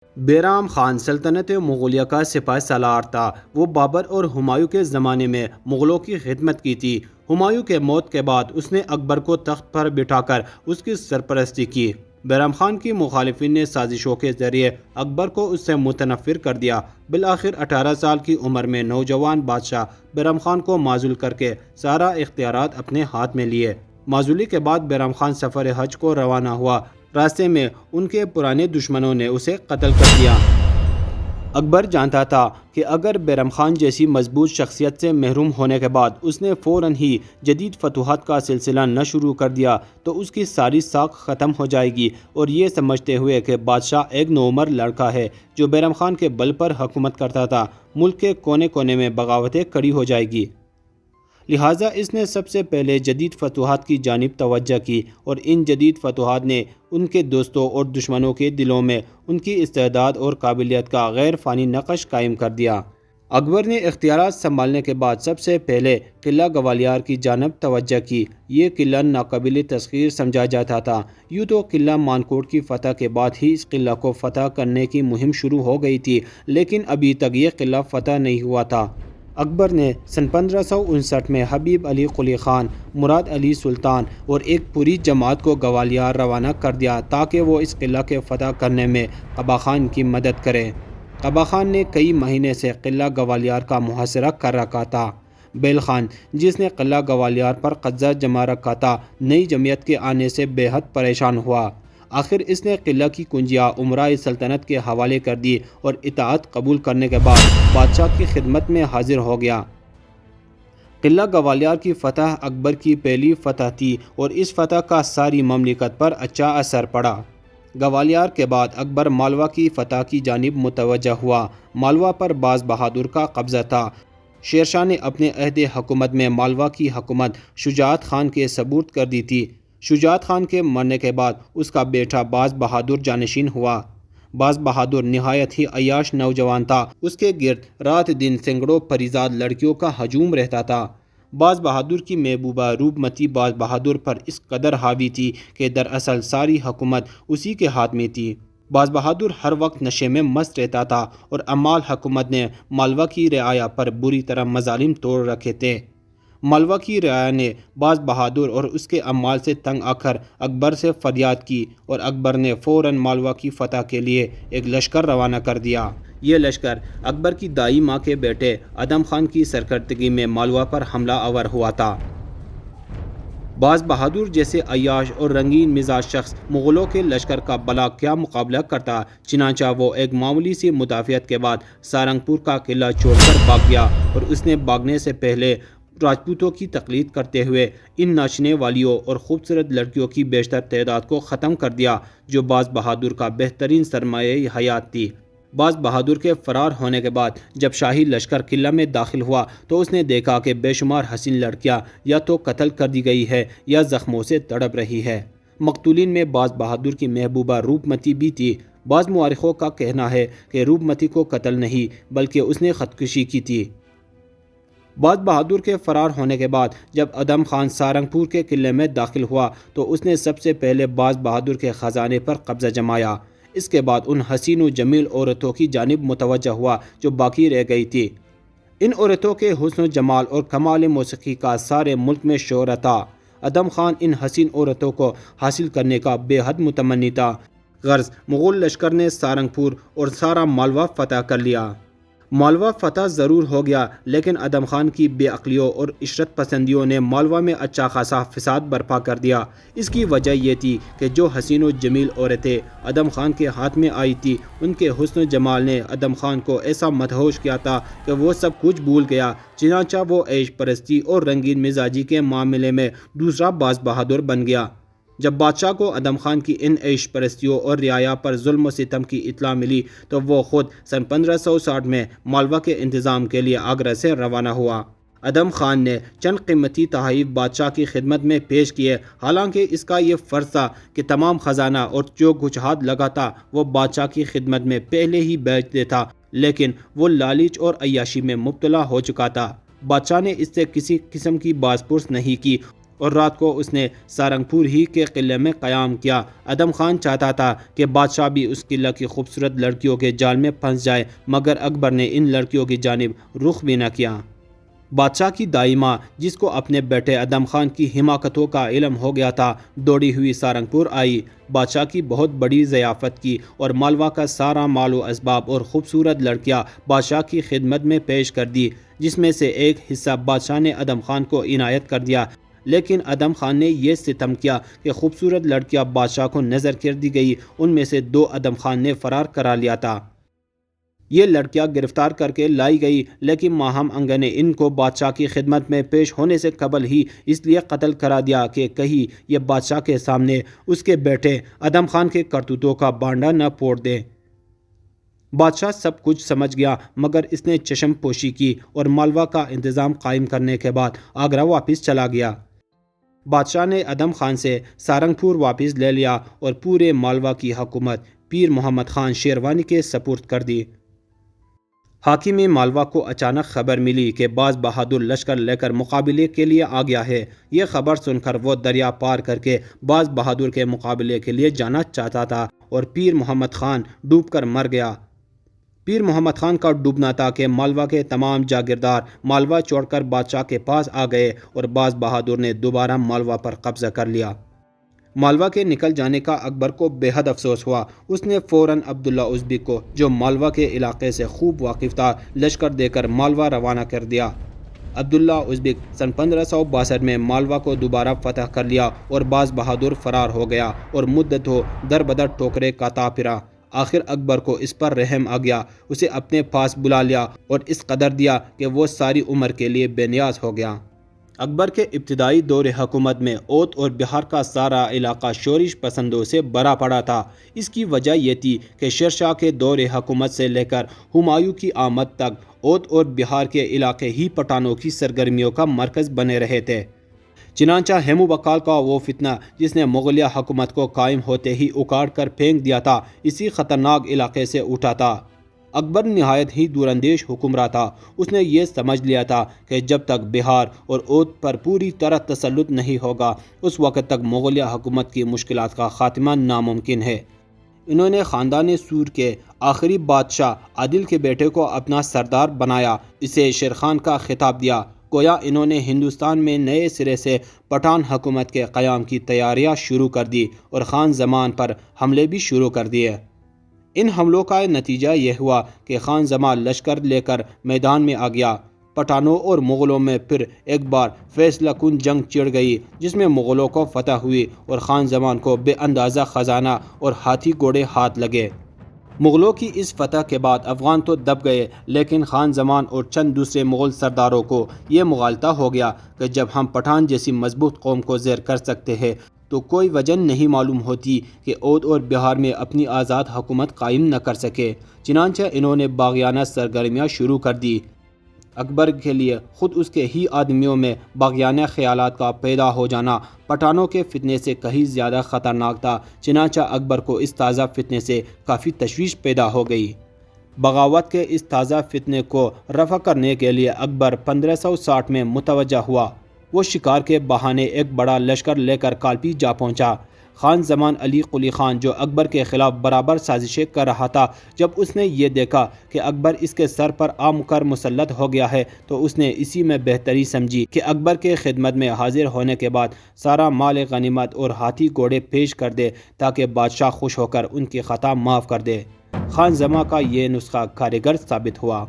بیرام خان سلطنت مغلیہ کا سپہ سالار تھا۔ وہ بابر اور ہمایوں کے زمانے میں مغلوں کی خدمت کی تھی۔ ہمایوں کے موت کے بعد اس نے اکبر کو تخت پر بٹھا کر اس کی سرپرستی کی۔ بیرام خان کی مخالفین نے سازشوں کے ذریعے اکبر کو اس سے متنفر کر دیا۔ بالآخر 18 سال کی عمر میں نوجوان بادشاہ بیرام خان کو معزول کر کے سارا اختیارات اپنے ہاتھ میں لیے۔ معزولی کے بعد بیرام خان سفر حج کو روانہ ہوا۔ راستے میں ان کے پرانے دشمنوں نے اسے قتل کر دیا۔ اکبر جانتا تھا کہ اگر بیرام خان جیسی مضبوط شخصیت سے محروم ہونے کے بعد اس نے فوراً ہی جدید فتوحات کا سلسلہ نہ شروع کر دیا تو اس کی ساری ساکھ ختم ہو جائے گی، اور یہ سمجھتے ہوئے کہ بادشاہ ایک نوعمر لڑکا ہے جو بیرام خان کے بل پر حکومت کرتا تھا، ملک کے کونے کونے میں بغاوتیں کھڑی ہو جائے گی۔ لہٰذا اس نے سب سے پہلے جدید فتوحات کی جانب توجہ کی، اور ان جدید فتوحات نے ان کے دوستوں اور دشمنوں کے دلوں میں ان کی استعداد اور قابلیت کا غیر فانی نقش قائم کر دیا۔ اکبر نے اختیارات سنبھالنے کے بعد سب سے پہلے قلعہ گوالیار کی جانب توجہ کی۔ یہ قلعہ ناقابل تسخیر سمجھا جاتا تھا۔ یوں تو قلعہ مانکوٹ کی فتح کے بعد ہی اس قلعہ کو فتح کرنے کی مہم شروع ہو گئی تھی، لیکن ابھی تک یہ قلعہ فتح نہیں ہوا تھا۔ اکبر نے سن 1559 میں حبیب علی قلی خان، مراد علی سلطان اور ایک پوری جماعت کو گوالیار روانہ کر دیا تاکہ وہ اس قلعہ کے فتح کرنے میں قبا خان کی مدد کرے۔ قبا خان نے کئی مہینے سے قلعہ گوالیار کا محاصرہ کر رکھا تھا۔ بیل خان، جس نے قلعہ گوالیار پر قبضہ جما رکھا تھا، نئی جمعیت کے آنے سے بے حد پریشان ہوا۔ آخر اس نے قلعہ کی کنجیاں امراء سلطنت کے حوالے کر دی اور اطاعت قبول کرنے کے بعد بادشاہ کی خدمت میں حاضر ہو گیا۔ قلعہ گوالیار کی فتح اکبر کی پہلی فتح تھی، اور اس فتح کا ساری مملکت پر اچھا اثر پڑا۔ گوالیار کے بعد اکبر مالوا کی فتح کی جانب متوجہ ہوا۔ مالوا پر باز بہادر کا قبضہ تھا۔ شیر شاہ نے اپنے عہد حکومت میں مالوا کی حکومت شجاعت خان کے سپرد کر دی تھی۔ شجاعت خان کے مرنے کے بعد اس کا بیٹا باز بہادر جانشین ہوا۔ باز بہادر نہایت ہی عیاش نوجوان تھا۔ اس کے گرد رات دن سینکڑوں پریزاد لڑکیوں کا ہجوم رہتا تھا۔ باز بہادر کی محبوبہ روپ متی باز بہادر پر اس قدر حاوی تھی کہ دراصل ساری حکومت اسی کے ہاتھ میں تھی۔ باز بہادر ہر وقت نشے میں مست رہتا تھا، اور امال حکومت نے مالوا کی رعایا پر بری طرح مظالم توڑ رکھے تھے۔ مالوا کی رعایا نے باز بہادر اور اس کے امال سے تنگ آ کر اکبر سے فریاد کی، اور اکبر نے فوراً مالوا کی فتح کے لیے ایک لشکر روانہ کر دیا۔ یہ لشکر اکبر کی دائی ماں کے بیٹے ادم خان کی سرکردگی میں مالوا پر حملہ آور ہوا تھا۔ باز بہادر جیسے عیاش اور رنگین مزاج شخص مغلوں کے لشکر کا بلا کیا مقابلہ کرتا، چنانچہ وہ ایک معمولی سی مدافعت کے بعد سارنگپور کا قلعہ چھوڑ کر بھاگ گیا، اور اس نے بھاگنے سے پہلے راجپوتوں کی تقلید کرتے ہوئے ان ناچنے والیوں اور خوبصورت لڑکیوں کی بیشتر تعداد کو ختم کر دیا جو باز بہادر کا بہترین سرمایہ حیات تھی۔ باز بہادر کے فرار ہونے کے بعد جب شاہی لشکر قلعہ میں داخل ہوا تو اس نے دیکھا کہ بے شمار حسین لڑکیاں یا تو قتل کر دی گئی ہے یا زخموں سے تڑپ رہی ہے۔ مقتولین میں باز بہادر کی محبوبہ روپ متی بھی تھی۔ بعض مورخوں کا کہنا ہے کہ روپ متی کو قتل نہیں بلکہ اس نے خودکشی کی تھی۔ باز بہادر کے فرار ہونے کے بعد جب ادم خان سارنگپور کے قلعے میں داخل ہوا تو اس نے سب سے پہلے باز بہادر کے خزانے پر قبضہ جمایا۔ اس کے بعد ان حسین و جمیل عورتوں کی جانب متوجہ ہوا جو باقی رہ گئی تھی۔ ان عورتوں کے حسن و جمال اور کمال موسیقی کا سارے ملک میں شہرہ تھا۔ ادم خان ان حسین عورتوں کو حاصل کرنے کا بے حد متمنی تھا۔ غرض مغول لشکر نے سارنگپور اور سارا مالوا فتح کر لیا۔ مالوا فتح ضرور ہو گیا، لیکن ادم خان کی بے عقلیوں اور عشرت پسندیوں نے مالوا میں اچھا خاصا فساد برپا کر دیا۔ اس کی وجہ یہ تھی کہ جو حسین و جمیل عورتیں ادم خان کے ہاتھ میں آئی تھی، ان کے حسن و جمال نے ادم خان کو ایسا مدہوش کیا تھا کہ وہ سب کچھ بھول گیا، چنانچہ وہ عیش پرستی اور رنگین مزاجی کے معاملے میں دوسرا باز بہادر بن گیا۔ جب بادشاہ کو ادم خان کی ان عیش پرستیوں اور رعایا پر ظلم و ستم کی اطلاع ملی تو وہ خود سن 1560 میں مالوا کے انتظام کے لیے آگرہ سے روانہ ہوا۔ ادم خان نے چند قیمتی تحائف بادشاہ کی خدمت میں پیش کیے، حالانکہ اس کا یہ فرض تھا کہ تمام خزانہ اور جو کچھ ہاتھ لگا تھا وہ بادشاہ کی خدمت میں پہلے ہی بیچ دیتا، لیکن وہ لالچ اور عیاشی میں مبتلا ہو چکا تھا۔ بادشاہ نے اس سے کسی قسم کی باز پرس نہیں کی اور رات کو اس نے سارنگپور ہی کے قلعے میں قیام کیا۔ ادم خان چاہتا تھا کہ بادشاہ بھی اس قلعہ کی خوبصورت لڑکیوں کے جال میں پھنس جائے، مگر اکبر نے ان لڑکیوں کی جانب رخ بھی نہ کیا۔ بادشاہ کی دائی ماں، جس کو اپنے بیٹے ادم خان کی حماقتوں کا علم ہو گیا تھا، دوڑی ہوئی سارنگپور آئی، بادشاہ کی بہت بڑی ضیافت کی اور مالوا کا سارا مال و اسباب اور خوبصورت لڑکیاں بادشاہ کی خدمت میں پیش کر دی، جس میں سے ایک حصہ بادشاہ نے ادم خان کو عنایت کر دیا۔ لیکن ادم خان نے یہ ستم کیا کہ خوبصورت لڑکیاں بادشاہ کو نظر کر دی گئی، ان میں سے 2 ادم خان نے فرار کرا لیا تھا۔ یہ لڑکیاں گرفتار کر کے لائی گئی، لیکن ماہم انگا نے ان کو بادشاہ کی خدمت میں پیش ہونے سے قبل ہی اس لیے قتل کرا دیا کہ کہیں یہ بادشاہ کے سامنے اس کے بیٹے ادم خان کے کرتوتوں کا بانڈا نہ پھوڑ دے۔ بادشاہ سب کچھ سمجھ گیا، مگر اس نے چشم پوشی کی اور مالوا کا انتظام قائم کرنے کے بعد آگرہ واپس چلا گیا۔ بادشاہ نے ادم خان سے سارنگپور واپس لے لیا اور پورے مالوا کی حکومت پیر محمد خان شیروانی کے سپرد کر دی۔ حاکم مالوا کو اچانک خبر ملی کہ باز بہادر لشکر لے کر مقابلے کے لیے آ گیا ہے۔ یہ خبر سن کر وہ دریا پار کر کے باز بہادر کے مقابلے کے لیے جانا چاہتا تھا اور پیر محمد خان ڈوب کر مر گیا۔ پیر محمد خان کا ڈوبنا تھا کہ مالوا کے تمام جاگیردار مالوا چھوڑ کر بادشاہ کے پاس آ گئے اور باز بہادر نے دوبارہ مالوا پر قبضہ کر لیا۔ مالوا کے نکل جانے کا اکبر کو بے حد افسوس ہوا۔ اس نے فوراً عبداللہ ازبک کو، جو مالوا کے علاقے سے خوب واقف تھا، لشکر دے کر مالوا روانہ کر دیا۔ عبداللہ ازبک سن 1562 میں مالوا کو دوبارہ فتح کر لیا اور باز بہادر فرار ہو گیا اور مدتوں در بدر ٹوکرے کاتا پھرا۔ آخر اکبر کو اس پر رحم آ گیا، اسے اپنے پاس بلا لیا اور اس قدر دیا کہ وہ ساری عمر کے لیے بے نیاز ہو گیا۔ اکبر کے ابتدائی دور حکومت میں اوت اور بہار کا سارا علاقہ شورش پسندوں سے بھرا پڑا تھا۔ اس کی وجہ یہ تھی کہ شیر شاہ کے دور حکومت سے لے کر ہمایوں کی آمد تک اوت اور بہار کے علاقے ہی پٹھانوں کی سرگرمیوں کا مرکز بنے رہے تھے۔ چنانچہ ہیمو بقال کا وہ فتنہ جس نے مغلیہ حکومت کو قائم ہوتے ہی اکاڑ کر پھینک دیا تھا، اسی خطرناک علاقے سے اٹھا تھا۔ اکبر نہایت ہی دوراندیش حکمراں تھا۔ اس نے یہ سمجھ لیا تھا کہ جب تک بہار اور اوت پر پوری طرح تسلط نہیں ہوگا، اس وقت تک مغلیہ حکومت کی مشکلات کا خاتمہ ناممکن ہے۔ انہوں نے خاندان سور کے آخری بادشاہ عادل کے بیٹے کو اپنا سردار بنایا، اسے شیر خان کا خطاب دیا۔ گویا انہوں نے ہندوستان میں نئے سرے سے پٹھان حکومت کے قیام کی تیاریاں شروع کر دی اور خان زمان پر حملے بھی شروع کر دیے۔ ان حملوں کا نتیجہ یہ ہوا کہ خان زمان لشکر لے کر میدان میں آ گیا۔ پٹھانوں اور مغلوں میں پھر ایک بار فیصلہ کن جنگ چھڑ گئی، جس میں مغلوں کو فتح ہوئی اور خان زمان کو بے اندازہ خزانہ اور ہاتھی گھوڑے ہاتھ لگے۔ مغلوں کی اس فتح کے بعد افغان تو دب گئے، لیکن خان زمان اور چند دوسرے مغل سرداروں کو یہ مغالطہ ہو گیا کہ جب ہم پٹھان جیسی مضبوط قوم کو زیر کر سکتے ہیں تو کوئی وجہ نہیں معلوم ہوتی کہ اودھ اور بہار میں اپنی آزاد حکومت قائم نہ کر سکے۔ چنانچہ انہوں نے باغیانہ سرگرمیاں شروع کر دی۔ اکبر کے لیے خود اس کے ہی آدمیوں میں باغیانہ خیالات کا پیدا ہو جانا پٹھانوں کے فتنے سے کہیں زیادہ خطرناک تھا۔ چنانچہ اکبر کو اس تازہ فتنے سے کافی تشویش پیدا ہو گئی۔ بغاوت کے اس تازہ فتنے کو رفع کرنے کے لیے اکبر 1560 میں متوجہ ہوا۔ وہ شکار کے بہانے ایک بڑا لشکر لے کر کالپی جا پہنچا۔ خان زمان علی قلی خان، جو اکبر کے خلاف برابر سازشیں کر رہا تھا، جب اس نے یہ دیکھا کہ اکبر اس کے سر پر آ کر مسلط ہو گیا ہے تو اس نے اسی میں بہتری سمجھی کہ اکبر کے خدمت میں حاضر ہونے کے بعد سارا مال غنیمت اور ہاتھی گھوڑے پیش کر دے تاکہ بادشاہ خوش ہو کر ان کی خطا معاف کر دے۔ خان زمان کا یہ نسخہ کارگر ثابت ہوا۔